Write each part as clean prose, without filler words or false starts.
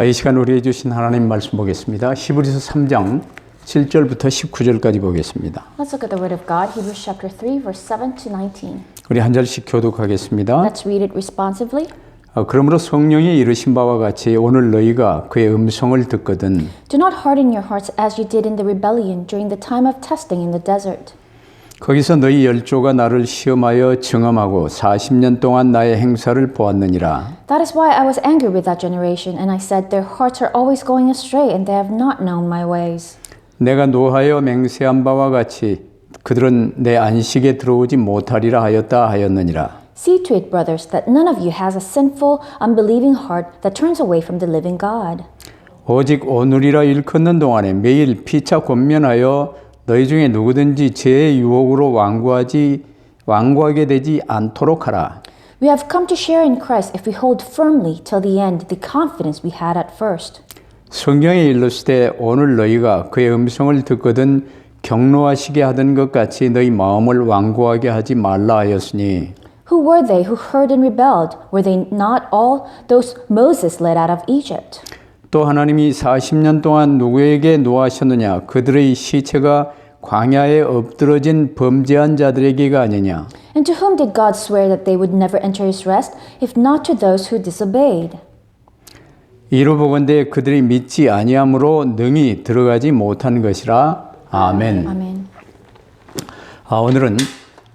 이 시간 우리에게 주신 하나님 말씀 보겠습니다. 히브리서 3장 7절부터 19절까지 보겠습니다. Let's look at the word of God, Hebrews chapter 3, verse 7 to 19. 우리 한 절씩 교독하겠습니다. Let's read it responsively. 그러므로 성령이 이르신 바와 같이 오늘 너희가 그의 음성을 듣거든 Do not harden your hearts as you did in the rebellion during the time of testing in the desert. 거기서 너희 열조가 나를 시험하여 증험하고 40년 동안 나의 행사를 보았느니라. That is why I was angry with that generation, and I said, their hearts are always going astray, and they have not known my ways. 내가 노하여 맹세한 바와 같이 그들은 내 안식에 들어오지 못하리라 하였다 하였느니라. See to it, brothers, that none of you has a sinful, unbelieving heart that turns away from the living God. 오직 오늘이라 일컫는 동안에 매일 피차 권면하여 너희 중에 누구든지 죄의 유혹으로 완고하게 되지 않도록 하라. We have come to share in Christ if we hold firmly till the end the confidence we had at first. 성경에 일렀을 오늘 너희가 그의 음성을 듣거든 경노하시게 하던 것 같이 너희 마음을 완고하게 하지 말라 하였으니 Who were they who heard and rebelled? Were they not all those Moses led out of Egypt? 또 하나님이 40년 동안 누구에게 노하셨느냐? 그들의 시체가 광야에 엎드러진 범죄한 자들에게가 아니냐? And to whom did God swear that they would never enter his rest, if not to those who disobeyed? 이로 보건대 그들이 믿지 아니함으로 능히 들어가지 못한 것이라. 아멘. Amen. 오늘은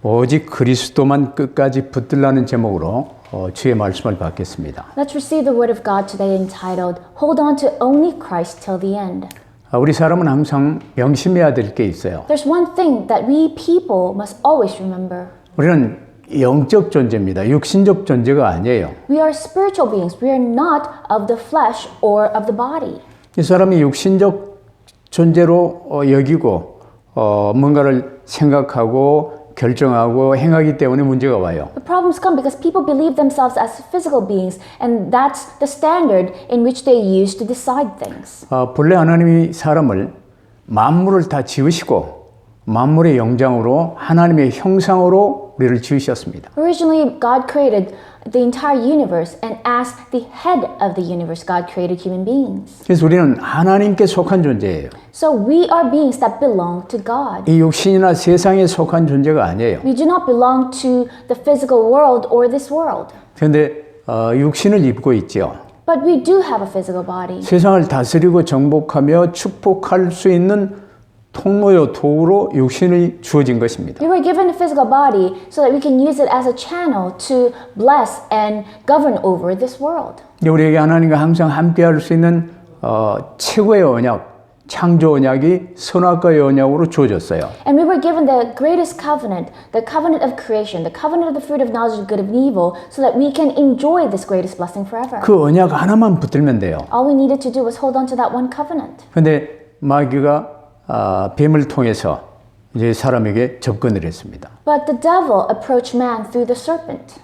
오직 그리스도만 끝까지 붙들라는 제목으로 주의 말씀을 받겠습니다. Let's receive the word of God today entitled, Hold on to only Christ till the end. 우리 사람은 항상 명심해야 될 게 있어요. There's one thing that we people must always remember. 우리는 영적 존재입니다. 육신적 존재가 아니에요. We are spiritual beings. We are not of the flesh or of the body. 이 사람이 육신적 존재로 여기고 뭔가를 생각하고 결정하고 행하기 때문에 문제가 와요. The problems come because people believe themselves as physical beings, and that's the standard in which they use to decide things. 본래 하나님이 사람을 만물을 다 지으시고 만물의 영장으로 하나님의 형상으로 우리를 지으셨습니다. Originally, God created the entire universe, and as the head of the universe, God created human beings. 그래서 우리는 하나님께 속한 존재예요. So we are beings that belong to God. 이 육신이나 세상에 속한 존재가 아니에요. We do not belong to the physical world or this world. 그런데 육신을 입고 있죠. But we do have a physical body. 세상을 다스리고 정복하며 축복할 수 있는 통로요 도구로 육신이 주어진 것입니다. We were given a physical body so that we can use it as a channel to bless and govern over this world. 우리에게 하나님과 항상 함께할 수 있는 최고의 언약, 창조 언약이 선악과의 언약으로 주어졌어요. And we were given the greatest covenant, the covenant of creation, the covenant of the fruit of knowledge of good and evil, so that we can enjoy this greatest blessing forever. 그 언약 하나만 붙들면 돼요. All we needed to do was hold on to that one covenant. 그런데 마귀가 뱀을 통해서 이제 사람에게 접근을 했습니다. But the devil approached man through the serpent.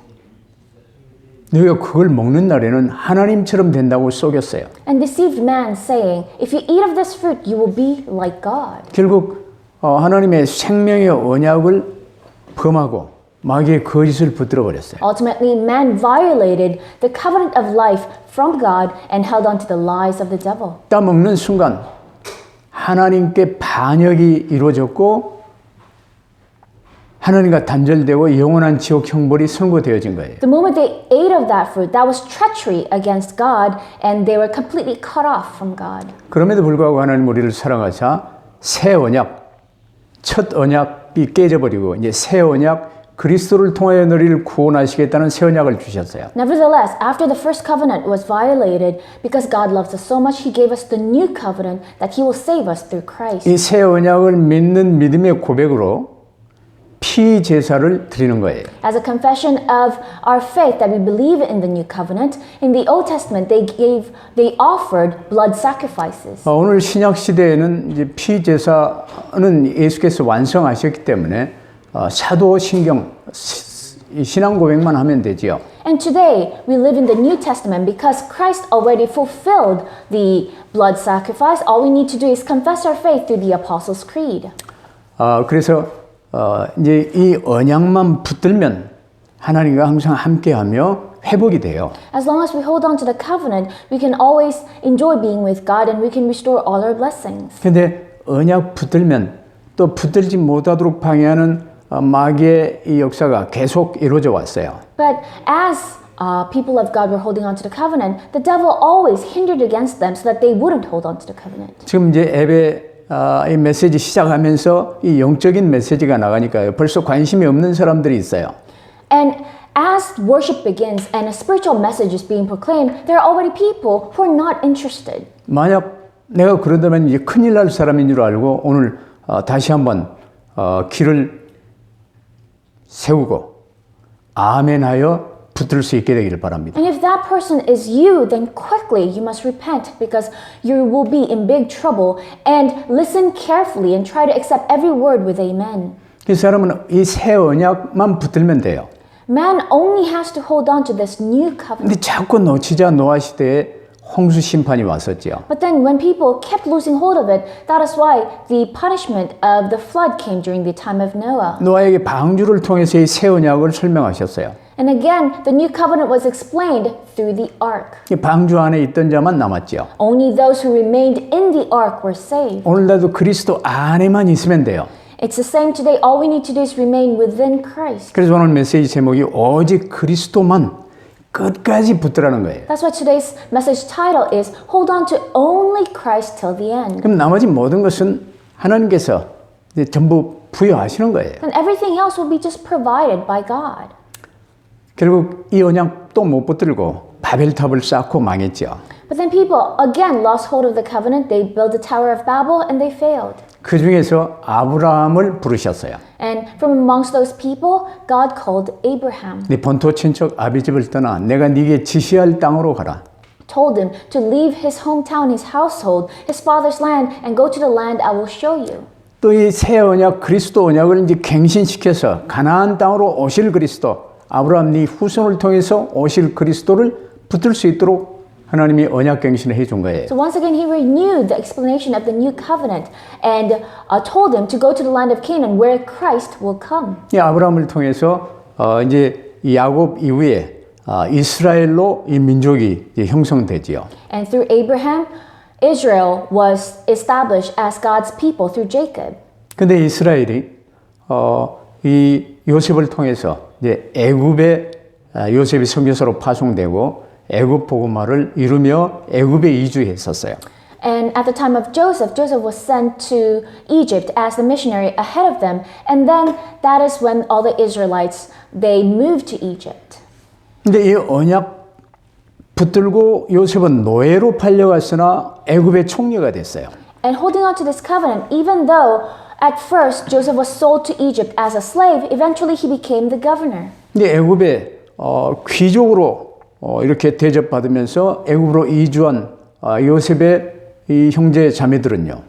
너희가 그걸 먹는 날에는 하나님처럼 된다고 속였어요. And deceived man, saying, If you eat of this fruit, you will be like God. 결국 하나님의 생명의 언약을 범하고 마귀의 거짓을 붙들어 버렸어요. Ultimately, man violated the covenant of life from God and held on to the lies of the devil. 따먹는 순간 하나님께 반역이 이루어졌고 하나님과 단절되고 영원한 지옥 형벌이 선고되어진 거예요. The moment they ate of that fruit, that was treachery against God, and they were completely cut off from God. 그럼에도 불구하고 하나님 우리를 사랑하사 새 언약, 첫 언약이 깨져버리고 이제 새 언약 그리스도를 통하여 너희를 구원하시겠다는 새 언약을 주셨어요. Nevertheless, after the first covenant was violated, because God loves us so much, He gave us the new covenant that He will save us through Christ. 이 새 언약을 믿는 믿음의 고백으로 피 제사를 드리는 거예요. As a confession of our faith that we believe in the new covenant, in the Old Testament they offered blood sacrifices. 오늘 신약 시대에는 이제 피 제사는 예수께서 완성하셨기 때문에 사도신경 신앙 고백만 하면 되지요. And today we live in the New Testament because Christ already fulfilled the blood sacrifice. All we need to do is confess our faith through the Apostles' Creed. 그래서 이제 이 언약만 붙들면 하나님과 항상 함께하며 회복이 돼요. As long as we hold on to the covenant, we can always enjoy being with God and we can restore all our blessings. 근데 언약 붙들면 또 붙들지 못하도록 방해하는 마귀의 이 역사가 계속 이루어져 왔어요. But as people of God were holding on to the covenant, the devil always hindered against them so that they wouldn't hold on to the covenant. 지금 이제 예배 이 메시지 시작하면서 이 영적인 메시지가 나가니까요. 벌써 관심이 없는 사람들이 있어요. And as worship begins and a spiritual message is being proclaimed, there are already people who are not interested. 만약 내가 그러다면 이제 큰일 날 사람인 줄 알고 오늘 다시 한번 길을 세우고 아멘하여 붙들 수 있게 되기를 바랍니다. And if that person is you, then quickly you must repent because you will be in big trouble and listen carefully and try to accept every word with amen. 이 사람은 이 새 언약만 붙들면 돼요. Man only has to hold on to this new covenant. 근데 자꾸 놓치자 노아 시대에 홍수 심판이 왔었죠. But then when people kept losing hold of it, that is why the punishment of the flood came during the time of Noah. 노아에게 방주를 통해서 이 새 언약을 설명하셨어요. And again, the new covenant was explained through the ark. 이 방주 안에 있던 자만 남았죠. Only those who remained in the ark were saved. 오늘날도 그리스도 안에만 있으면 돼요. It's the same today. All we need to do is remain within Christ. 그래서 오늘 메시지 제목이 오직 그리스도만 끝까지 붙들라는 거예요. That's why today's message title is Hold on to only Christ till the end. 그럼 나머지 모든 것은 하나님께서 이제 전부 부여하시는 거예요. And everything else will be just provided by God. 결국 이 언약 또 못 붙들고 바벨탑을 쌓고 망했죠. But then people again lost hold of the covenant. They built the Tower of Babel and they failed. 그 중에서 아브라함을 부르셨어요. And from amongst those people, God called Abraham, 네 본토 친척 아비집을 떠나 내가 네게 지시할 땅으로 가라. told him to leave his hometown, his household, his father's land, and go to the land I will show you. 또 이 새 언약 그리스도 언약을 이제 갱신시켜서 가나안 땅으로 오실 그리스도 아브라함 네 후손을 통해서 오실 그리스도를 붙들 수 있도록 하나님이 언약 갱신을 해준 거예요. So once again, he renewed the explanation of the new covenant and told him to go to the land of Canaan where Christ will come. 이 아브라함을 통해서 이제 이 야곱 이후에 이스라엘로 이 민족이 이제 형성되지요. And through Abraham, Israel was established as God's people through Jacob. 근데 이스라엘이 이 요셉을 통해서 이제 애굽에 요셉이 선교사로 파송되고 애굽 복음화를 이루며 애굽에 이주했었어요. And at the time of Joseph, Joseph was sent to Egypt as the missionary ahead of them. And then that is when all the Israelites, they moved to Egypt. 근데 이 언약 붙들고 요셉은 노예로 팔려갔으나 애굽의 총리가 됐어요. And holding on to this covenant, even though at first Joseph was sold to Egypt as a slave, eventually he became the governor. 근데 애굽에 귀족으로 이렇게 대접받으면서 애굽으로 이주한 요셉의 이 형제 자매들은요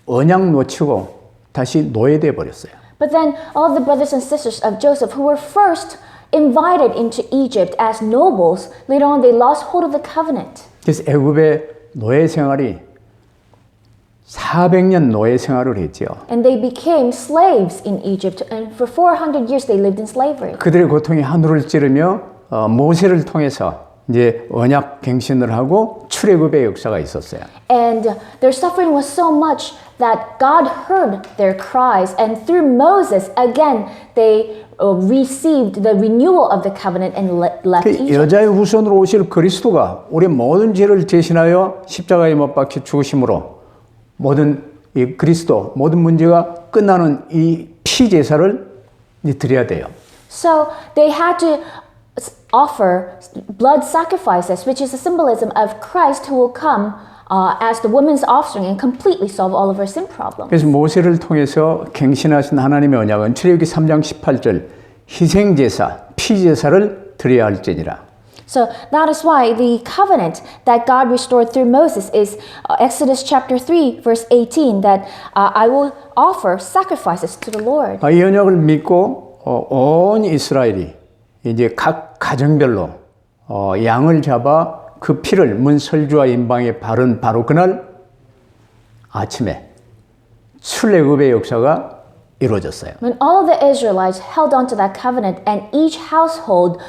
언약 놓치고 다시 노예돼 버렸어요. But then all the brothers and sisters of Joseph who were first invited into Egypt as nobles, later on they lost hold of the covenant. 그래서 애굽의 노예 생활이 400년 노예 생활을 했죠. And they became slaves in Egypt, and for 400 years they lived in slavery. 그들의 고통이 하늘을 찌르며 모세를 통해서 이제 언약 갱신을 하고 출애굽의 역사가 있었어요. And their suffering was so much that God heard their cries, and through Moses, again, they received the renewal of the covenant and left 그 Egypt. 여자의 후손으로 오실 그리스도가 우리 모든 죄를 대신하여 십자가에 못 박혀 죽으심으로 모든 이 그리스도 모든 문제가 끝나는 이 피 제사를 드려야 돼요. So they had to offer blood sacrifices, which is a symbolism of Christ who will come as the woman's offspring and completely solve all of our sin problems. 그래서 모세를 통해서 갱신하신 하나님의 언약은 출애굽기 3장 18절 희생 제사, 피 제사를 드려야 할지니라. So that is why the covenant that God restored through Moses is Exodus chapter 3 verse 18 that I will offer sacrifices to the Lord. 이 언약을 믿고 온 이스라엘이 이제 각 가정별로 양을 잡아 그 피를 문 설주와 임방에 바른 바로 그날 아침에 출애굽의 역사가 이루어졌어요. When all of the Israelites held on to that covenant and each household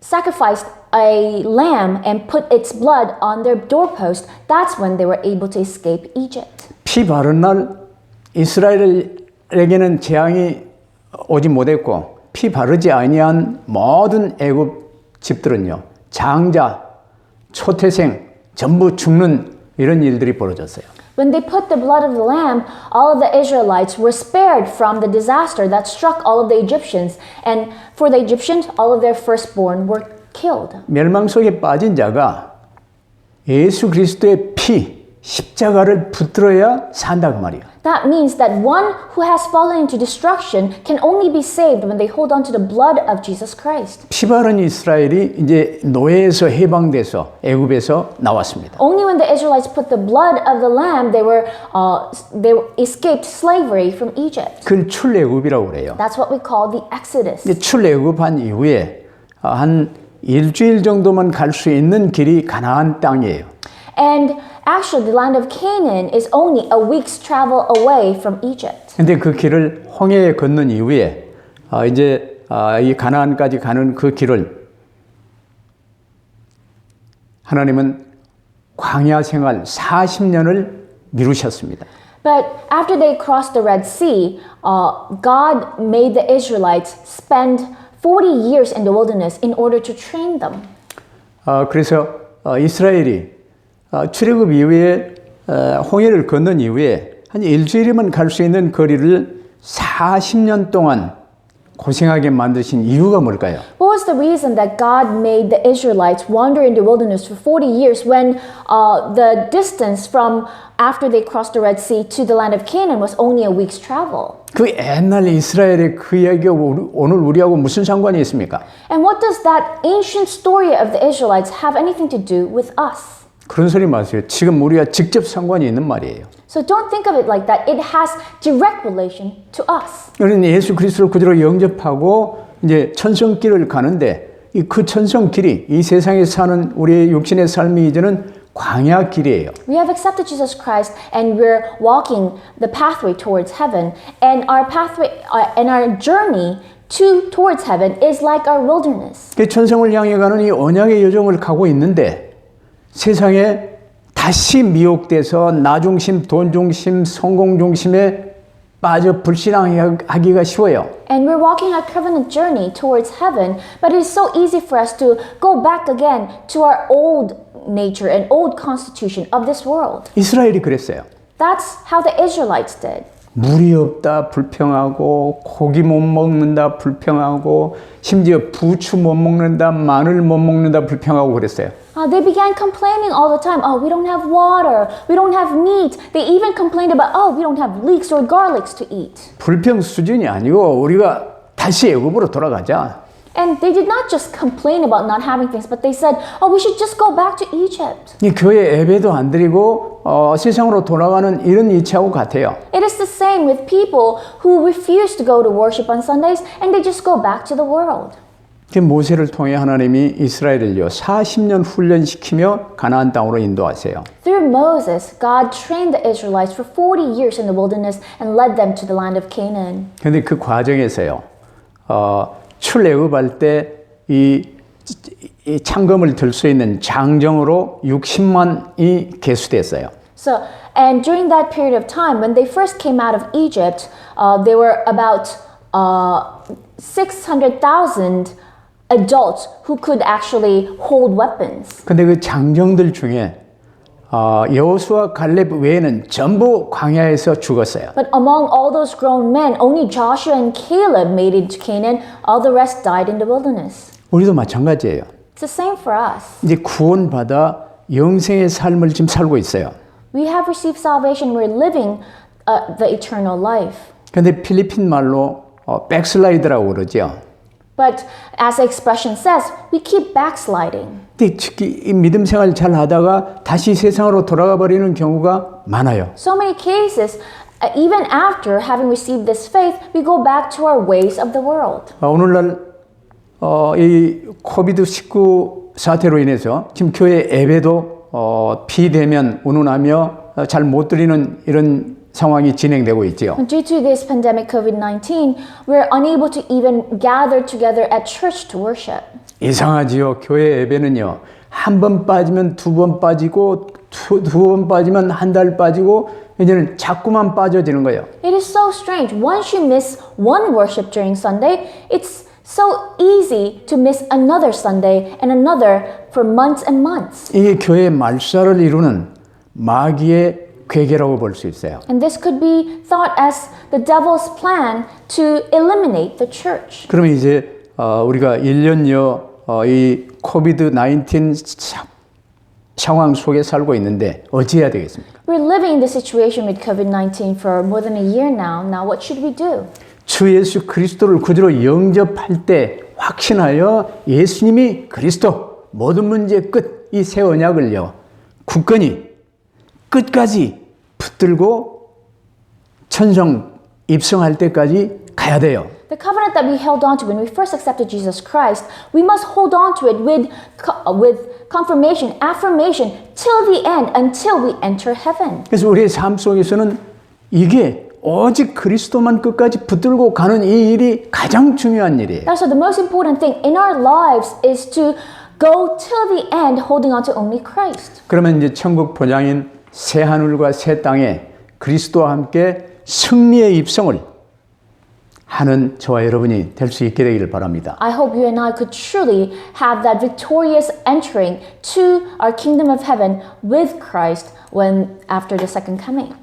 sacrificed a lamb and put its blood on their doorpost, that's when they were able to escape Egypt. 피 바른 날 이스라엘에게는 재앙이 오지 못했고 피 바르지 아니한 모든 애굽 집들은요 장자, 초태생 전부 죽는 이런 일들이 벌어졌어요. When they put the blood of the lamb, all of the Israelites were spared from the disaster that struck all of the Egyptians. And for the Egyptians, all of their firstborn were killed. 멸망 속에 빠진 자가 예수 그리스도의 피, 십자가를 붙들어야 산다 그 말이야. That means that one who has fallen into destruction can only be saved when they hold on to the blood of Jesus Christ. 피 바른 이스라엘이 이제 노예에서 해방돼서 애굽에서 나왔습니다. Only when the Israelites put the blood of the lamb, they escaped slavery from Egypt. 그걸 출애굽이라고 그래요. That's what we call the Exodus. 이제 출애굽한 이후에 한 일주일 정도만 갈 수 있는 길이 가나안 땅이에요. And actually, the land of Canaan is only a week's travel away from Egypt. 근데 그 길을 홍해에 건넌 이후에 이제 이 가나안까지 가는 그 길을 하나님은 광야 생활 40년을 미루셨습니다. But after they crossed the Red Sea, God made the Israelites spend 40 years in the wilderness in order to train them. 그래서 이스라엘이 출애굽 이후에 홍해를 건넌 이후에 한 일주일이면 갈 수 있는 거리를 40년 동안 고생하게 만드신 이유가 뭘까요? What was the reason that God made the Israelites wander in the wilderness for 40 years when the distance from after they crossed the Red Sea to the land of Canaan was only a week's travel? 그 옛날 이스라엘의 그 이야기가 오늘 우리하고 무슨 상관이 있습니까? And what does that ancient story of the Israelites have anything to do with us? 그런 소리 마세요. 지금 우리가 직접 상관이 있는 말이에요. So don't think of it like that. It has direct relation to us. 우리는 예수 그리스도를 그대로 영접하고 이제 천성길을 가는데 그 천성길이 이 세상에 사는 우리의 육신의 삶이 이제는 광야 길이에요. We have accepted Jesus Christ and we're walking the pathway towards heaven. And our pathway and our journey towards heaven is like our wilderness. 그 천성을 향해 가는 이 언약의 여정을 가고 있는데 세상에 다시 미혹돼서 나 중심, 돈 중심, 성공 중심에 빠져 불신앙하기가 쉬워요. And we're walking our covenant journey towards heaven, but it is so easy for us to go back again to our old nature and old constitution of this world. 이스라엘이 그랬어요. That's how the Israelites did. 물이 없다 불평하고 고기 못 먹는다 불평하고 심지어 부추 못 먹는다 마늘 못 먹는다 불평하고 그랬어요. They began complaining all the time. Oh, we don't have water. We don't have meat. They even complained about, oh, we don't have leeks or garlics to eat. 불평 수준이 아니고 우리가 다시 애굽으로 돌아가자. And they did not just complain about not having things, but they said, oh, we should just go back to Egypt. 이 교회 예배도 안 드리고 세상으로 돌아가는 이런 이치하고 같아요. It is the same with people who refuse to go to worship on Sundays and they just go back to the world. 모세를 통해 하나님이 이스라엘을요 40년 훈련시키며 가나안 땅으로 인도하세요. Through Moses, God trained the Israelites for 40 years in the wilderness and led them to the land of Canaan. 그런데 그 과정에서요 출애굽할 때 이 창검을 들 수 있는 장정으로 60만이 계수됐어요. So, and during that period of time, when they first came out of Egypt, there were about 600,000 adults who could actually hold weapons. 근데 그 장정들 중에 여호수아 갈렙 외에는 전부 광야에서 죽었어요. But among all those grown men, only Joshua and Caleb made it to Canaan. All the rest died in the wilderness. 우리도 마찬가지예요. It's the same for us. 이제 구원받아 영생의 삶을 지금 살고 있어요. We have received salvation. We're living the eternal life. 근데 필리핀 말로 백슬라이드라고 그러죠. But as the expression says, we keep backsliding. 근데 특히 이 믿음 생활 잘 하다가 다시 세상으로 돌아가 버리는 경우가 많아요. So many cases, even after having received this faith, we go back to our ways of the world. 오늘날 이 코비드-19 사태로 인해서 지금 교회 예배도 비대면 운운하며 잘 못 드리는 이런 상황이 진행되고 있지요. Due to this pandemic COVID-19, we're unable to even gather together at church to worship. 이상하지요. 교회 예배는요. 한 번 빠지면 두 번 빠지고 두 번 빠지면 한 달 빠지고 이제는 자꾸만 빠져지는 거예요. It is so strange. Once you miss one worship during Sunday, it's so easy to miss another Sunday and another for months and months. 이게 교회의 말살을 이루는 마귀의 괴계라고 볼 수 있어요. And this could be thought as the devil's plan to eliminate the church. 그러면 이제 우리가 1년여 이 코비드 19 상황 속에 살고 있는데 어찌해야 되겠습니까? We're living in this situation with COVID-19 for more than a year now. Now what should we do? 주 예수 그리스도를 구주로 영접할 때 확신하여 예수님이 그리스도 모든 문제의 끝 이 새 언약을요 굳건히 끝까지 붙들고 천성 입성할 때까지 가야 돼요. The covenant that we held on to when we first accepted Jesus Christ, we must hold on to it with confirmation, affirmation, till the end, until we enter heaven. 그래서 우리의 삶 속에서는 이게 오직 그리스도만 끝까지 붙들고 가는 이 일이 가장 중요한 일이에요. That's why the most important thing in our lives is to go till the end, holding on to only Christ. 그러면 이제 천국 본향인 새 하늘과 새 땅에 그리스도와 함께 승리의 입성을 하는 저와 여러분이 될 수 있게 되기를 바랍니다. I hope you and I could truly have that victorious entering to our kingdom of heaven with Christ when after the second coming.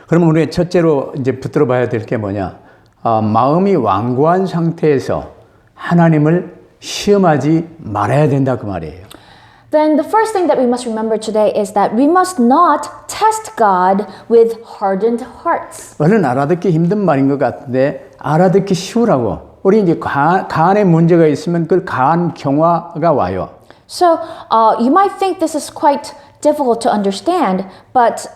그러면 우리 첫째로 이제 붙들어 봐야 될 게 뭐냐? 마음이 완고한 상태에서 하나님을 시험하지 말아야 된다 그 말이에요. Then the first thing that we must remember today is that we must not test God with hardened hearts. 얼른 알아듣기 힘든 말인 것 같은데 알아듣기 쉬우라고. 우리 이제 간에 문제가 있으면 그 간 경화가 와요. So you might think this is quite difficult to understand, but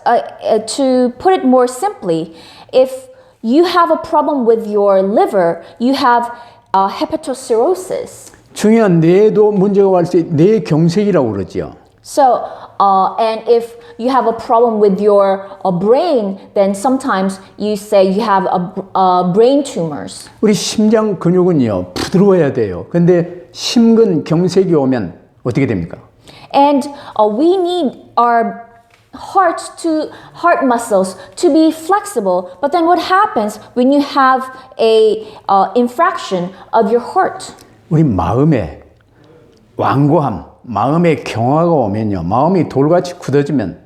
to put it more simply, if you have a problem with your liver, you have hepatocirrhosis. 중요한 뇌에도 문제가 올 때 뇌경색이라고 그러죠. So, and if you have a problem with your brain, then sometimes you say you have brain tumors. 우리 심장 근육은요 부드러워야 돼요. 근데 심근 경색이 오면 어떻게 됩니까? And we need our heart muscles to be flexible. But then what happens when you have a infraction of your heart? 우리 마음에 완고함, 마음의 경화가 오면요, 마음이 돌같이 굳어지면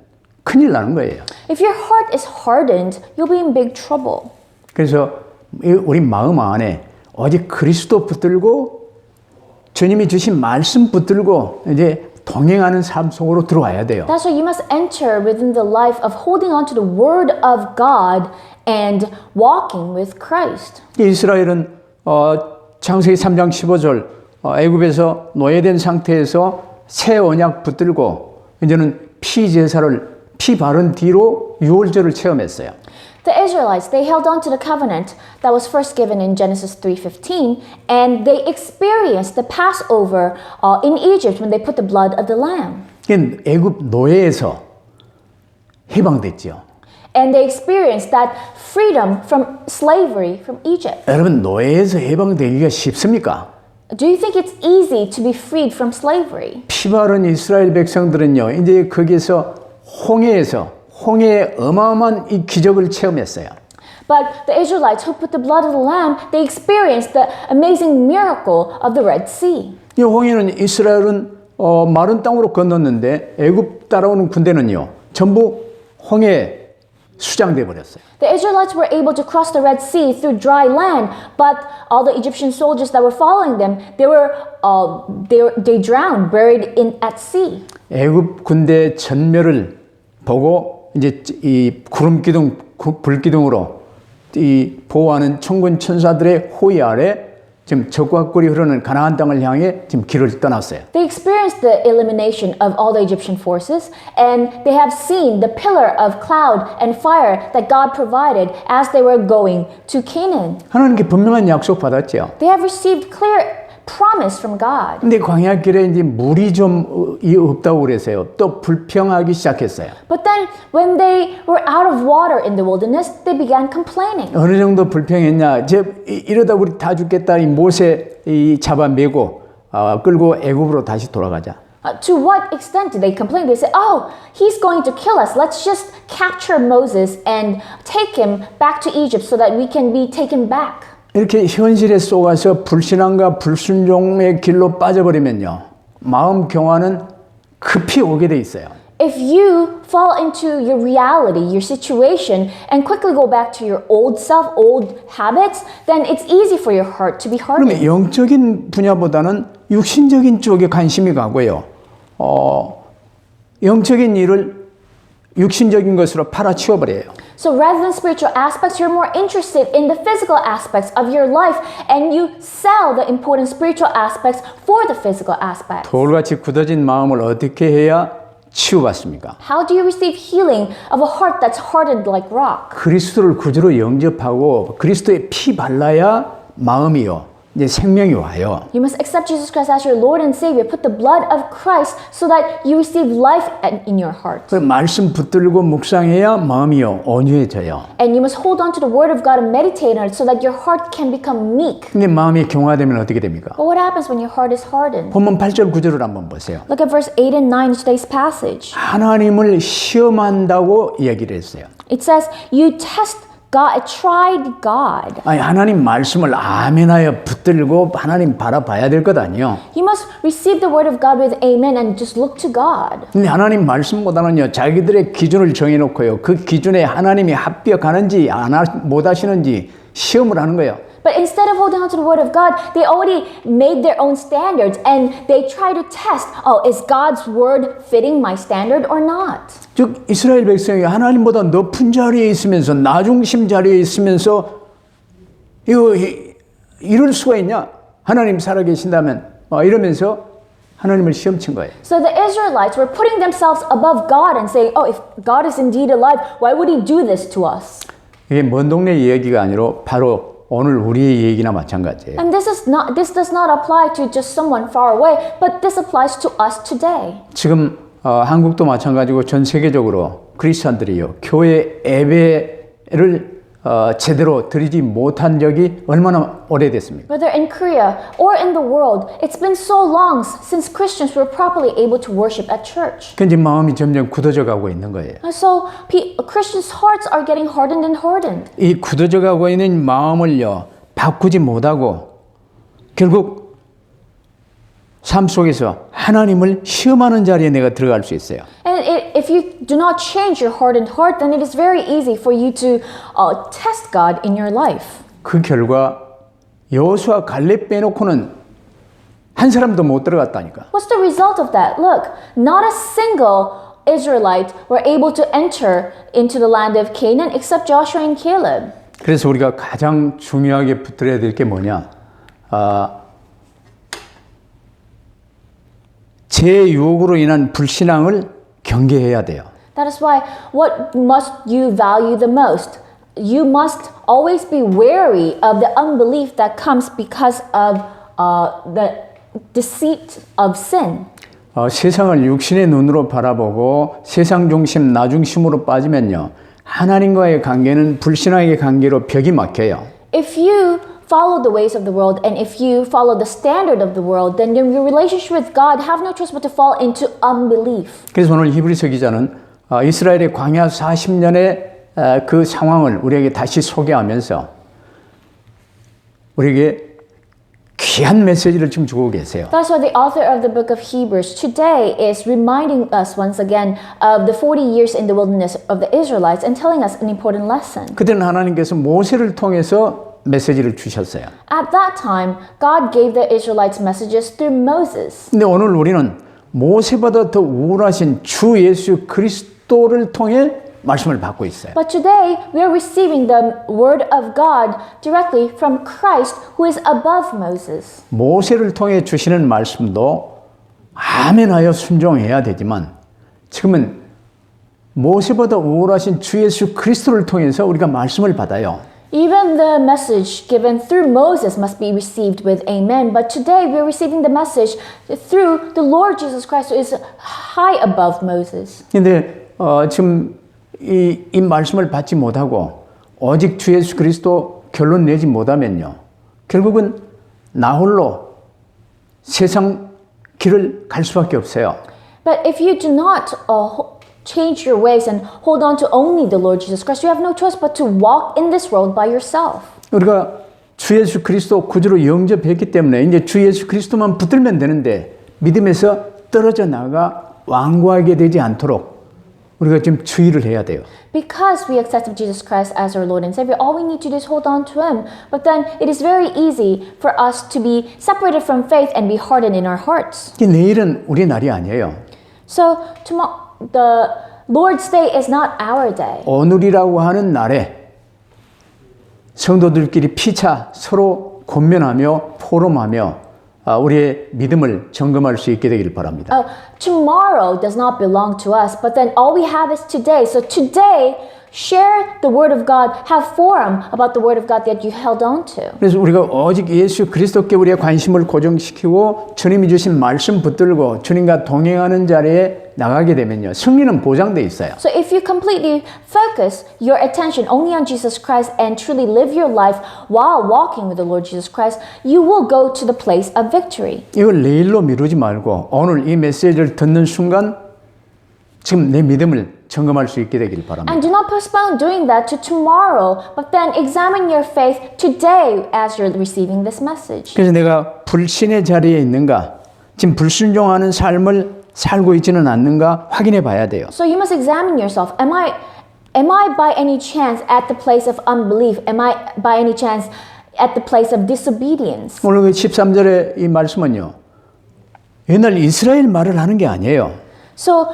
큰일 나는 거예요. If your heart is hardened, you'll be in big trouble. 그래서 우리 마음 안에 오직 그리스도 붙들고 주님이 주신 말씀 붙들고 이제 동행하는 삶 속으로 들어와야 돼요. That's why you must enter within the life of holding on to the word of God and walking with Christ. 이스라엘은 창세기 3장 15절 애굽에서 노예된 상태에서 새 언약 붙들고 이제는 피 제사를 피 바른 뒤로 유월절을 체험했어요. The Israelites, they held on to the covenant that was first given in Genesis 3:15, and they experienced the Passover in Egypt when they put the blood of the lamb. 애굽 노예에서 해방됐죠. And they experienced that freedom from slavery from Egypt. 여러분 노예에서 해방되기가 쉽습니까? Do you think it's easy to be freed from slavery? 피 바른 이스라엘 백성들은요, 이제 거기에서 홍해의 어마어마한 이 기적을 체험했어요. But the Israelites who put the blood of the lamb, they experienced the amazing miracle of the Red Sea. 이 홍해는 이스라엘은 마른 땅으로 건넜는데 애굽 따라오는 군대는요, 전부 홍해에 수장돼 버렸어요. The Israelites were able to cross the Red Sea through dry land, but all the Egyptian soldiers that were following them, they drowned, buried at sea. 애굽 군대 전멸을 보고 이제 이 구름 기둥, 불 기둥으로 이 보호하는 천군 천사들의 호위 아래 지금 적과 꿀이 흐르는 가나안 땅을 향해 지금 길을 떠났어요. They experienced the elimination of all the Egyptian forces, and they have seen the pillar of cloud and fire that God provided as they were going to Canaan. 하나님께 분명한 약속 받았죠. They have received clear promise from God. 근데 광야길에 이제 물이 좀 없다고 그래서요. 또 불평하기 시작했어요. But then when they were out of water in the wilderness, they began complaining. 어느 정도 불평했냐? 이러다 우리 다 죽겠다. 이 모세 잡아매고 끌고 애굽으로 다시 돌아가자. To what extent did they complain? They said, oh, he's going to kill us. Let's just capture Moses and take him back to Egypt so that we can be taken back. 이렇게 현실에 속아서 불신앙과 불순종의 길로 빠져버리면요. 마음 경화는 급히 오게 돼 있어요. If you fall into your reality, your situation, and quickly go back to your old self, old habits, then it's easy for your heart to be hardened. 그러면 영적인 분야보다는 육신적인 쪽에 관심이 가고요. 영적인 일을 육신적인 것으로 팔아치워버려요. So rather than spiritual aspects, you're more interested in the physical aspects of your life, and you sell the important spiritual aspects for the physical aspects. 돌같이 굳어진 마음을 어떻게 해야 치유받습니까? How do you receive healing of a heart that's hardened like rock? 그리스도를 구주로 영접하고 그리스도의 피 발라야 마음이요. 이제 생명이 와요. You must accept Jesus Christ as your Lord and Savior. Put the blood of Christ so that you receive life in your heart. 그 말씀 붙들고 묵상해야 마음이요 온유해져요. And you must hold on to the Word of God and meditate on it so that your heart can become meek. 근데 마음이 경화되면 어떻게 됩니까? But what happens when your heart is hardened? 본문 8절 9절을 한번 보세요. Look at verse 8 and 9 in today's passage. 하나님을 시험한다고 이야기를 했어요. It says, you test God, tried God. 아니 하나님 말씀을 아멘하여 붙들고 하나님 바라봐야 될 것 아니요. You must receive the word of God with amen and just look to God. 근데 하나님 말씀보다는요 자기들의 기준을 정해놓고요 그 기준에 하나님이 합격하는지 못 하시는지 시험을 하는 거예요. But instead of holding on to the word of God, they already made their own standards and they try to test, oh, is God's word fitting my standard or not? 즉 이스라엘 백성이 하나님보다 높은 자리에 있으면서 나중심 자리에 있으면서 이럴 수가 있냐? 하나님 살아계신다면 이러면서 하나님을 시험친 거예요. So the Israelites were putting themselves above God and saying, oh, if God is indeed alive, why would he do this to us? 이게 먼 동네 이야기가 아니라 바로 오늘 우리의 얘기나 마찬가지예요. And this does not apply to just someone far away, but this applies to us today. 지금 한국도 마찬가지고 전 세계적으로 크리스천들이요 교회 예배를 제대로 드리지 못한 적이 얼마나 오래됐습니까? Whether in Korea or in the world, it's been so long since Christians were properly able to worship at church. 근데 마음이 점점 굳어져 가고 있는 거예요. And so Christians' hearts are getting hardened and hardened. 이 굳어져 가고 있는 마음을요 바꾸지 못하고 결국 삶 속에서 하나님을 시험하는 자리에 내가 들어갈 수 있어요. And if you do not change your hardened heart, then it is very easy for you to test God in your life. 그 결과 여호수아 갈렙 빼놓고는 한 사람도 못 들어갔다니까. What's the result of that? Look, not a single Israelite were able to enter into the land of Canaan except Joshua and Caleb. 그래서 우리가 가장 중요하게 붙들어야 될 게 뭐냐? 제 유혹으로 인한 불신앙을 경계해야 돼요. That is why what must you value the most? You must always be wary of the unbelief that comes because of the deceit of sin. 세상을 육신의 눈으로 바라보고 세상 중심, 나 중심으로 빠지면요. 하나님과의 관계는 불신앙의 관계로 벽이 막혀요. If you follow the ways of the world and if you follow the standard of the world, then your relationship with God have no choice but to fall into unbelief. 그래서 오늘 히브리서 기자는 이스라엘의 광야 40년의 그 상황을 우리에게 다시 소개하면서 우리에게 귀한 메시지를 지금 주고 계세요. That's why the author of the book of Hebrews today is reminding us once again of the 40 years in the wilderness of the Israelites and telling us an important lesson. 그때는 하나님께서 모세를 통해서 메시지를 주셨어요. At that time, God gave the Israelites messages through Moses. 근데 오늘 우리는 모세보다 더 우월하신 주 예수 그리스도를 통해 말씀을 받고 있어요. But today, we are receiving the word of God directly from Christ, who is above Moses. 모세를 통해 주시는 말씀도 아멘하여 순종해야 되지만 지금은 모세보다 우월하신 주 예수 그리스도를 통해서 우리가 말씀을 받아요. Even the message given through Moses must be received with amen. But today we're receiving the message through the Lord Jesus Christ, who is high above Moses. 근데 지금 이 말씀을 받지 못하고 오직 주 예수 그리스도 결론 내지 못하면요, 결국은 나 홀로 세상 길을 갈 수밖에 없어요. But if you do not change your ways and hold on to only the Lord Jesus Christ, you have no choice but to walk in this world by yourself. 우리가 주 예수 그리스도 구주로 영접했기 때문에 이제 주 예수 그리스도만 붙들면 되는데 믿음에서 떨어져 나가 완고하게 되지 않도록 우리가 좀 주의를 해야 돼요. Because we accepted Jesus Christ as our Lord and Savior, all we need to do is hold on to Him. But then it is very easy for us to be separated from faith and be hardened in our hearts. 내일은 우리 날이 아니에요. So the Lord's Day is not our day. 오늘이라고 하는 날에 성도들끼리 피차 서로 권면하며 포럼하며 우리의 믿음을 점검할 수 있게 되기를 바랍니다. Tomorrow does not belong to us, but then all we have is today. So today, share the Word of God, have forum about the Word of God that you held on to. 그래서 우리가 오직 예수 그리스도께 우리의 관심을 고정시키고 주님이 주신 말씀 붙들고 주님과 동행하는 자리에 나가게 되면요, 승리는 보장돼 있어요. So if you completely focus your attention only on Jesus Christ and truly live your life while walking with the Lord Jesus Christ, you will go to the place of victory. 이걸 내일로 미루지 말고 오늘 이 메시지를 듣는 순간 지금 내 믿음을 점검할 수 있게 되기를 바랍니다. And do not postpone doing that to tomorrow, but then examine your faith today as you're receiving this message. 그래서 내가 불신의 자리에 있는가, 지금 불순종하는 삶을 살고 있지는 않는가 확인해 봐야 돼요. So you must examine yourself. Am I by any chance at the place of unbelief? Am I by any chance at the place of disobedience? 오늘 그 13절의 이 말씀은요, 옛날 이스라엘 말을 하는 게 아니에요. So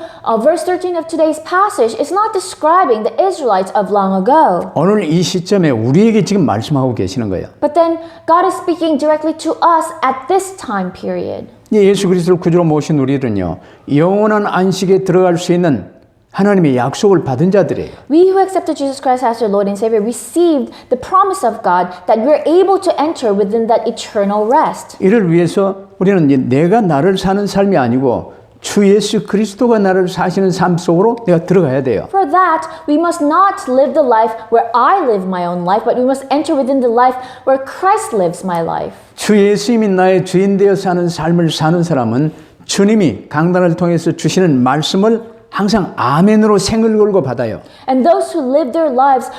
verse 13 of today's passage is not describing the Israelites of long ago. 오늘 이 시점에 우리에게 지금 말씀하고 계시는 거예요. But then God is speaking directly to us at this time period. 예수 그리스도를 구주로 모신 우리들은요, 영원한 안식에 들어갈 수 있는 하나님의 약속을 받은 자들이에요. We who accepted Jesus Christ as our Lord and Savior received the promise of God that we're able to enter within that eternal rest. 이를 위해서 우리는 이제 내가 나를 사는 삶이 아니고 주 예수 그리스도가 나를 사시는 삶 속으로 내가 들어가야 돼요. For that, we must not live the life where I live my own life, but we must enter within the life where Christ lives my life. 주 예수님이 나의 주인 되어 사는 삶을 사는 사람은 주님이 강단을 통해서 주시는 말씀을 항상 아멘으로 생을 걸고 받아요. And those who live their lives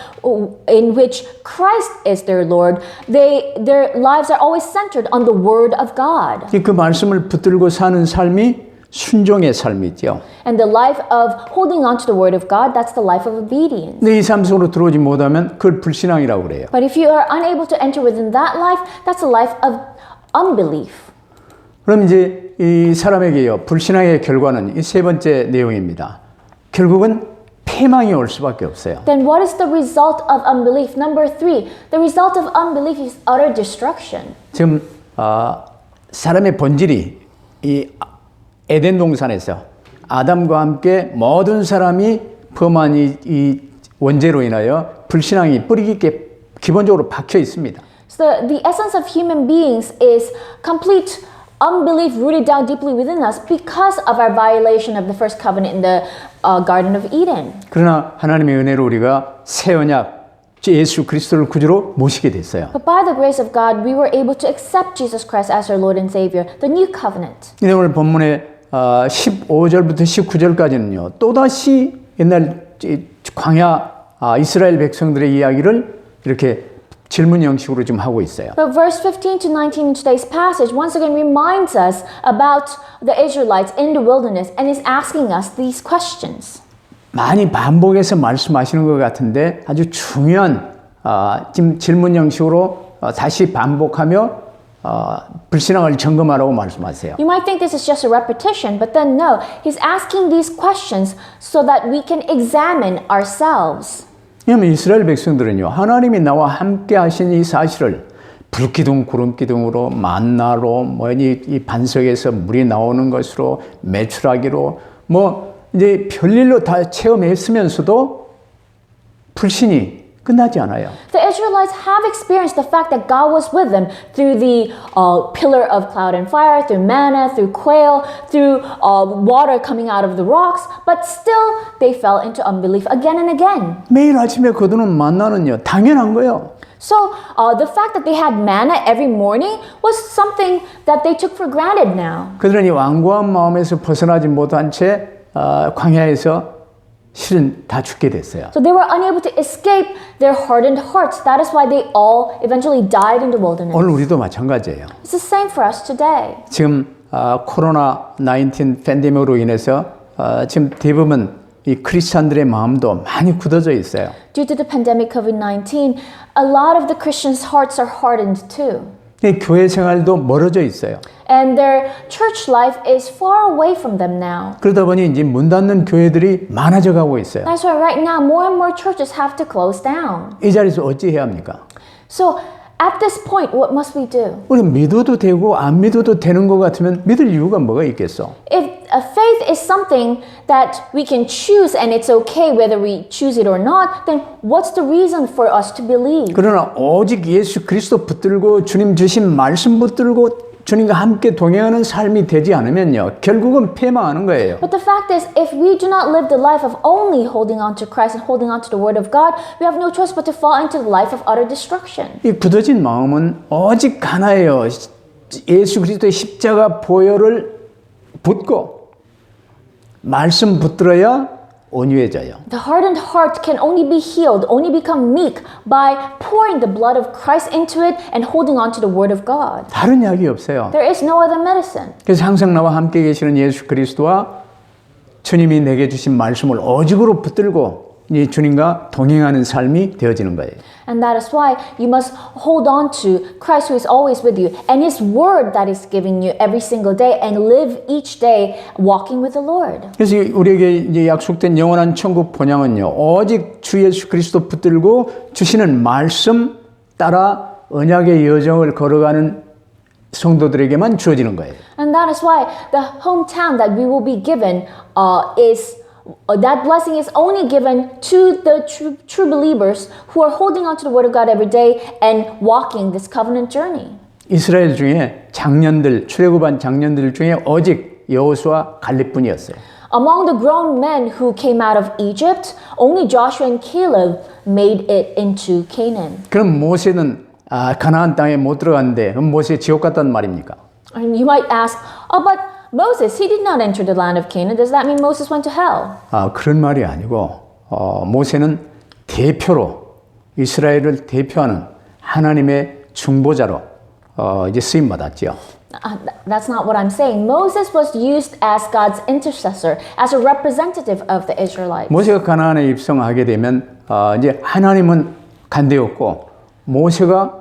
in which Christ is their Lord, their lives are always centered on the Word of God. 그 말씀을 붙들고 사는 삶이 순종의 삶이죠. And the life of holding on to the Word of God, that's the life of obedience. 근데 이 삶 속으로 들어오지 못하면 그걸 불신앙이라고 그래요. But if you are unable to enter within that life, that's a life of unbelief. 그럼 이제 이 사람에게요, 불신앙의 결과는 이 세 번째 내용입니다. 결국은 패망이 올 수밖에 없어요. Then what is the result of unbelief? Number 3, the result of unbelief is utter destruction. 지금 사람의 본질이 이 에덴 동산에서 아담과 함께 모든 사람이 범한 이 원죄로 인하여 불신앙이 뿌리 깊게 기본적으로 박혀 있습니다. So the essence of human beings is complete unbelief rooted down deeply within us because of our violation of the first covenant in the Garden of Eden. 그러나 하나님의 은혜로 우리가 새 언약 예수 그리스도를 구주로 모시게 됐어요. But by the grace of God, we were able to accept Jesus Christ as our Lord and Savior, the new covenant. 오늘 본문의 15절부터 19절까지는요, 또다시 옛날 광야 이스라엘 백성들의 이야기를 이렇게 질문 형식으로 좀 하고 있어요. But verse 15 to 19 in today's passage once again reminds us about the Israelites in the wilderness and is asking us these questions. 많이 반복해서 말씀하시는 것 같은데 아주 중요한 지금 질문 형식으로 다시 반복하며 불신앙을 점검하라고 말씀하세요. You might think this is just a repetition, but then no, he's asking these questions so that we can examine ourselves. 왜냐하면 이스라엘 백성들은요, 하나님이 나와 함께 하신 이 사실을 불기둥 구름기둥으로 만나로 이 반석에서 물이 나오는 것으로 메추라기로 이제 별일로 다 체험했으면서도 불신이 끝나지 않아요. The Israelites have experienced the fact that God was with them through the pillar of cloud and fire, through manna, through quail, through water coming out of the rocks, but still they fell into unbelief again and again. 매일 아침에 거두는 만나는요, 당연한 거예요. So the fact that they had manna every morning was something that they took for granted now. 그들은 이 완고한 마음에서 벗어나지 못한 채 광야에서 실은 다 죽게 됐어요. So they were unable to escape their hardened hearts. That is why they all eventually died in the wilderness. 오늘 우리도 마찬가지예요. It's the same for us today. 지금 코로나 19 팬데믹으로 인해서 지금 대부분 이 크리스찬들의 마음도 많이 굳어져 있어요. Due to the pandemic COVID-19, a lot of the Christians' hearts are hardened too. 이 교회 생활도 멀어져 있어요. And their church life is far away from them now. 그러다 보니 이제 문 닫는 교회들이 많아져 가고 있어요. That's why right now more and more churches have to close down. 이 자리에서 어찌 해야 합니까? So at this point, what must we do? 우리 믿어도 되고 안 믿어도 되는 것 같으면 믿을 이유가 뭐가 있겠어? If a faith is something that we can choose and it's okay whether we choose it or not, then what's the reason for us to believe? 그러나 오직 예수 그리스도 붙들고 주님 주신 말씀 붙들고 주님과 함께 동행하는 삶이 되지 않으면요, 결국은 패망하는 거예요. But the fact is, if we do not live the life of only holding on to Christ and holding on to the Word of God, we have no choice but to fall into the life of utter destruction. 이 굳어진 마음은 오직 하나예요. 예수 그리스도의 십자가 보혈을 붙고 말씀 붙들어야 온유해져요. The hardened heart can only be healed, only become meek by pouring the blood of Christ into it and holding on to the Word of God. 다른 약이 없어요. There is no other medicine. 그래서 항상 나와 함께 계시는 예수 그리스도와 주님이 내게 주신 말씀을 오직으로 붙들고 이 주님과 동행하는 삶이 되어지는 거예요. And that is why you must hold on to Christ who is always with you and His Word that is giving you every single day and live each day walking with the Lord. 그래서 우리에게 이제 약속된 영원한 천국 본향은요, 오직 주 예수 그리스도 붙들고 주시는 말씀 따라 언약의 여정을 걸어가는 성도들에게만 주어지는 거예요. And that is why the hometown that we will be given that blessing is only given to the true believers who are holding on to the Word of God every day and walking this covenant journey. 이스라엘 중에 장년들, 출애굽한 장년들 중에 오직 여호수아 갈렙뿐이었어요. Among the grown men who came out of Egypt, only Joshua and Caleb made it into Canaan. 그럼 모세는 가나안 땅에 못 들어갔는데 그럼 모세 지옥 갔단 말입니까? And you might ask, oh, but Moses, he did not enter the land of Canaan. Does that mean Moses went to hell? 그런 말이 아니고 모세는 대표로 이스라엘을 대표하는 하나님의 중보자로 이제 쓰임 받았죠. That's not what I'm saying. Moses was used as God's intercessor, as a representative of the Israelites. 모세가 가나안에 입성하게 되면 이제 하나님은 간대였고 모세가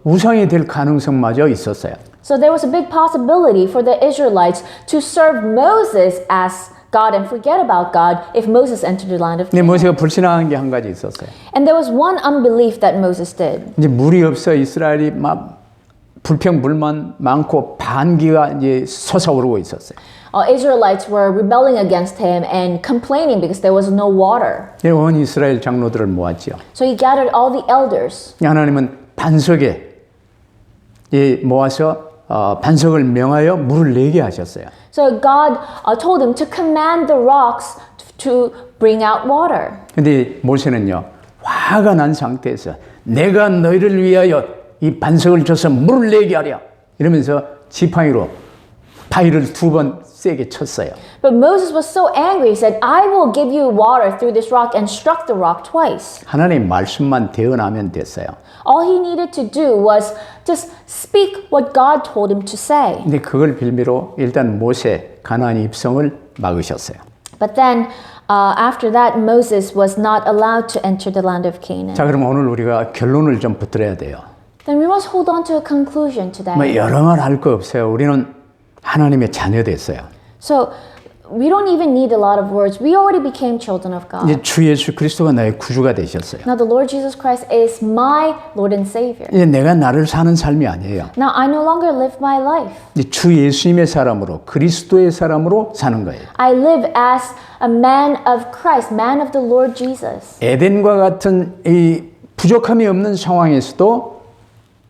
우상이 될 가능성마저 있었어요. So there was a big possibility for the Israelites to serve Moses as God and forget about God if Moses entered the land of 근데 Canaan. 모세가 불신앙한 게 한 가지 있었어요. And there was one unbelief that Moses did. 이제 물이 없어 이스라엘이 막 불평불만 많고 반기가 이제 솟아오르고 있었어요. Israelites were rebelling against him and complaining because there was no water. 온 이스라엘 장로들을 모았지요. So he gathered all the elders. 하나님은 반석에 모아서 반석을 명하여 물을 내게 하셨어요. So God told him to command the rocks to bring out water. 근데 모세는요, 화가 난 상태에서 내가 너희를 위하여 이 반석을 줘서 물을 내게 하랴 이러면서 지팡이로 바위를 2번 세게 쳤어요. But Moses was so angry, he said, I will give you water through this rock, and struck the rock twice. 하나님의 말씀만 대언하면 됐어요. All he needed to do was just speak what God told him to say. 근데 그걸 빌미로 일단 모세 가나안 입성을 막으셨어요. But then after that, Moses was not allowed to enter the land of Canaan. 자, 그럼 오늘 우리가 결론을 좀 붙들어야 돼요. Then we must hold on to a conclusion today. 뭐 여러 말 할 거 없어요. 우리는 하나님의 자녀 됐어요. So we don't even need a lot of words. We already became children of God. 이제 주 예수 그리스도가 나의 구주가 되셨어요. Now the Lord Jesus Christ is my Lord and Savior. 이제 내가 나를 사는 삶이 아니에요. Now I no longer live my life. 이제 주 예수님의 사람으로 그리스도의 사람으로 사는 거예요. I live as a man of Christ, man of the Lord Jesus. 에덴과 같은 이 부족함이 없는 상황에서도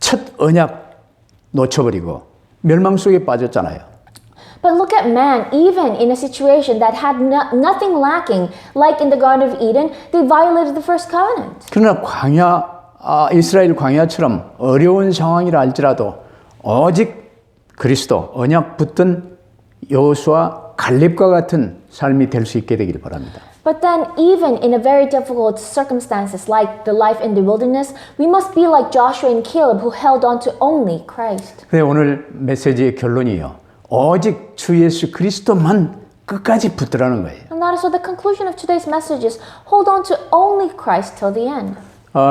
첫 언약 놓쳐버리고 멸망 속에 빠졌잖아요. But look at man, even in a situation that had nothing lacking, like in the Garden of Eden, they violated the first covenant. 그러나 이스라엘 광야처럼 어려운 상황이라 할지라도 오직 그리스도 언약 붙든 여호수아 갈렙과 같은 삶이 될 수 있게 되길 바랍니다. But then, even in a very difficult circumstances, like the life in the wilderness, we must be like Joshua and Caleb, who held on to only Christ. 그래 오늘 메시지의 결론이요. 오직 주 예수 그리스도만 끝까지 붙들라는 거예요. And that is what the conclusion of today's message is. Hold on to only Christ till the end.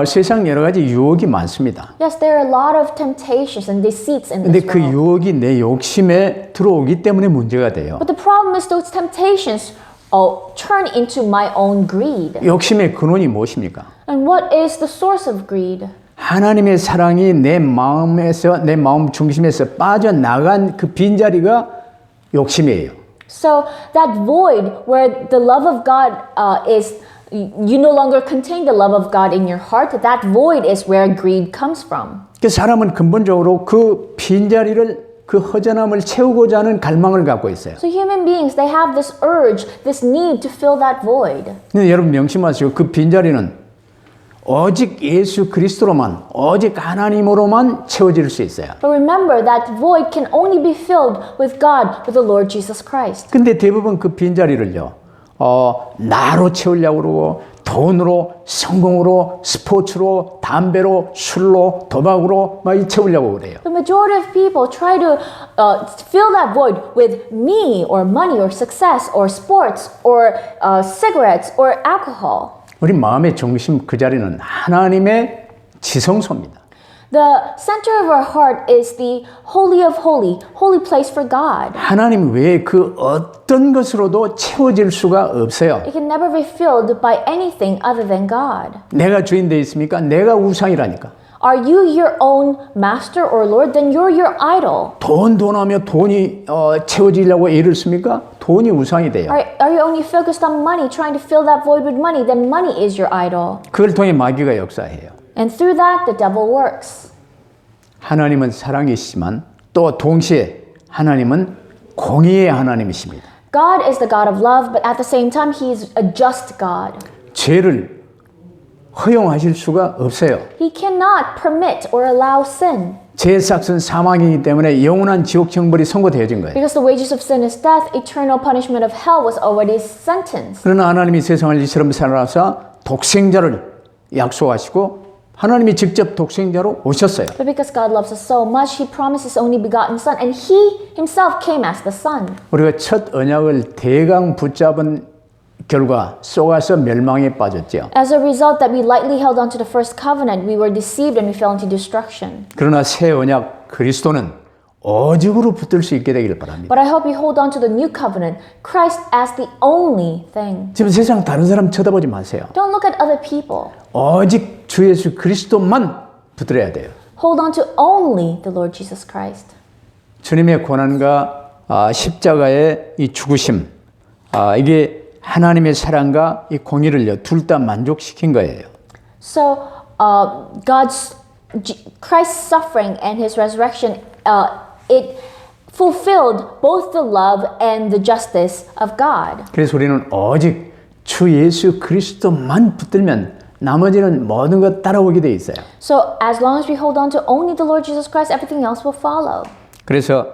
세상 여러 가지 유혹이 많습니다. Yes, there are a lot of temptations and deceits in 근데 this 그 world. 유혹이 내 욕심에 들어오기 때문에 문제가 돼요. But the problem is those temptations turn into my own greed. 욕심의 근원이 무엇입니까? And what is the source of greed? 하나님의 사랑이 내 마음 중심에서 빠져나간 그 빈자리가 욕심이에요. So that void where the love of God you no longer contain the love of God in your heart, that void is where greed comes from. 그 사람은 근본적으로 그 빈자리를 그 허전함을 채우고자 하는 갈망을 갖고 있어요. So human beings, they have this urge, this need to fill that void. 근데 여러분 명심하시고 그 빈자리는 오직 예수 그리스도로만 오직 하나님으로만 채워질 수 있어요. But remember that void can only be filled with God, with the Lord Jesus Christ. 근데 대부분 그 빈자리를요. 나로 채우려고 그러고 돈으로, 성공으로, 스포츠로, 담배로, 술로, 도박으로 막 채우려고 그래요. The majority of people try to fill that void with me or money or success or sports or cigarettes or alcohol. 우리 마음의 중심 그 자리는 하나님의 지성소입니다. The center of our heart is the holy of holy place for God. 하나님 외에 그 어떤 것으로도 채워질 수가 없어요. It can never be filled by anything other than God. 내가 주인 돼 있습니까? 내가 우상이라니까. Are you your own master or Lord? Then you're your idol. 돈 하며 돈이 채워지려고 애를 씁니까? 돈이 우상이 돼요. Are you only focused on money, trying to fill that void with money? Then money is your idol. 그걸 통해 마귀가 역사해요. And through that, the devil works. 하나님은 사랑이시지만 또 동시에 하나님은 공의의 하나님이십니다. God is the God of love, but at the same time, He is a just God. 죄를 허용하실 수가 없어요. He cannot permit or allow sin. 죄의 삭은 사망이기 때문에 영원한 지옥 형벌이 선고되어진 거예요. Because the wages of sin is death, eternal punishment of hell was already sentenced. 그러나 하나님이 세상을 이처럼 사랑하사 독생자를 약속하시고 하나님이 직접 독생자로 오셨어요. But because God loves us so much, He promised His only begotten Son, and He Himself came as the Son. 우리가 첫 언약을 대강 붙잡은 결과 속아서 멸망에 빠졌죠. As a result that we lightly held on to the first covenant, we were deceived and we fell into destruction. 그러나 새 언약 그리스도는 오직으로 붙들 수 있게 되기를 바랍니다. But I hope you hold on to the new covenant, Christ as the only thing. 지금 세상 다른 사람 쳐다보지 마세요. Don't look at other people. 오직 주 예수 그리스도만 붙들어야 돼요. Hold on to only the Lord Jesus Christ. 주님의 고난과 십자가의 이 죽으심, 이게 하나님의 사랑과 이 공의를 둘 다 만족시킨 거예요. So Christ's suffering and His resurrection, it fulfilled both the love and the justice of God. 그래서 우리는 오직 주 예수 그리스도만 붙들면 나머지는 모든 것 따라오게 돼 있어요. So as long as we hold on to only the Lord Jesus Christ, everything else will follow. 그래서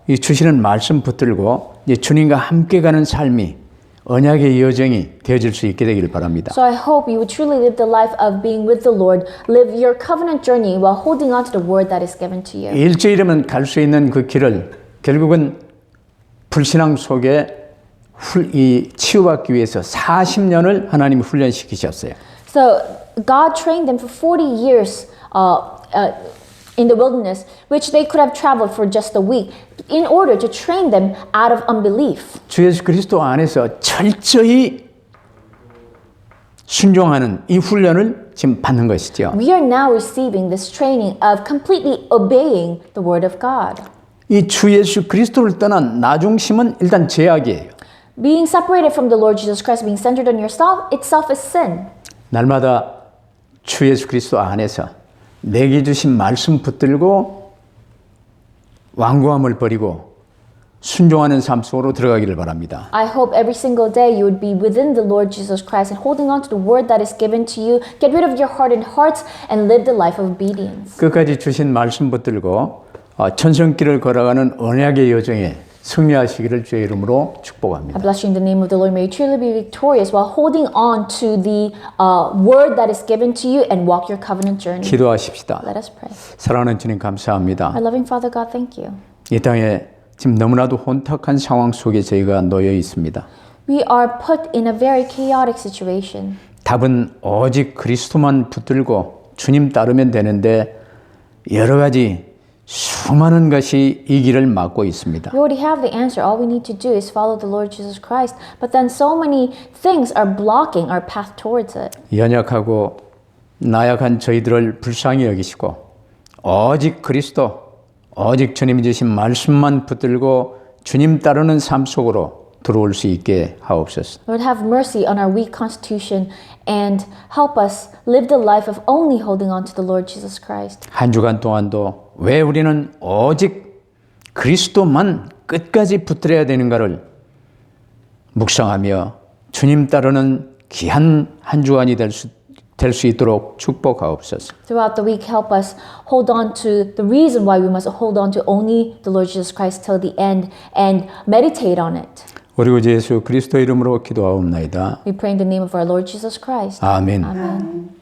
이 주시는 말씀 붙들고 이제 주님과 함께 가는 삶이 언약의 여정이 되어질 수 있게 되기를 바랍니다. So I hope you would truly live the life of being with the Lord, live your covenant journey while holding on to the word that is given to you. 일주일이면 갈 수 있는 그 길을 결국은 불신앙 속에 치유받기 위해서 40년을 하나님이 훈련시키셨어요. So God trained them for 40 years in the wilderness, which they could have traveled for just a week, in order to train them out of unbelief. 주 예수 그리스도 안에서 철저히 순종하는 이 훈련을 지금 받는 것이죠. We are now receiving this training of completely obeying the word of God. 이 주 예수 그리스도를 떠난 나 중심은 일단 죄악이에요. Being separated from the Lord Jesus Christ, being centered on yourself, itself is sin. 날마다 주 예수 그리스도 안에서 내게 주신 말씀 붙들고 완고함을 버리고 순종하는 삶 속으로 들어가기를 바랍니다. I hope every single day you would be within the Lord Jesus Christ and holding on to the word that is given to you. Get rid of your hardened hearts and live the life of obedience. 끝까지 주신 말씀 붙들고 천성길을 걸어가는 언약의 여정에 승리하시기를 주의 이름으로 축복합니다. I bless you in the name of the Lord. May you truly be victorious while holding on to the word that is given to you and walk your covenant journey. 기도하십시다. Let us pray. 사랑하는 주님 감사합니다. Our loving Father God, thank you. 이 땅에 지금 너무나도 혼탁한 상황 속에 저희가 놓여 있습니다. We are put in a very chaotic situation. 답은 오직 그리스도만 붙들고 주님 따르면 되는데 여러 가지 수많은 것이 이 길을 막고 있습니다. We already have the answer. All we need to do is follow the Lord Jesus Christ. But then so many things are blocking our path towards it. 연약하고 나약한 저희들을 불쌍히 여기시고 오직 그리스도, 오직 주님이 주신 말씀만 붙들고 주님 따르는 삶 속으로 들어올 수 있게 하옵소서. Lord, have mercy on our weak constitution and help us live the life of only holding on to the Lord Jesus Christ. 한 주간 동안도 왜 우리는 오직 그리스도만 끝까지 붙들어야 되는가를 묵상하며 주님 따르는 귀한 한 주간이 될 수 있도록 축복하옵소서. Throughout the week, help us hold on to the reason why we must hold on to only the Lord Jesus Christ till the end and meditate on it. 우리 구주 예수 그리스도 이름으로 기도하옵나이다. We pray in the name of our Lord Jesus Christ. 아멘. Amen.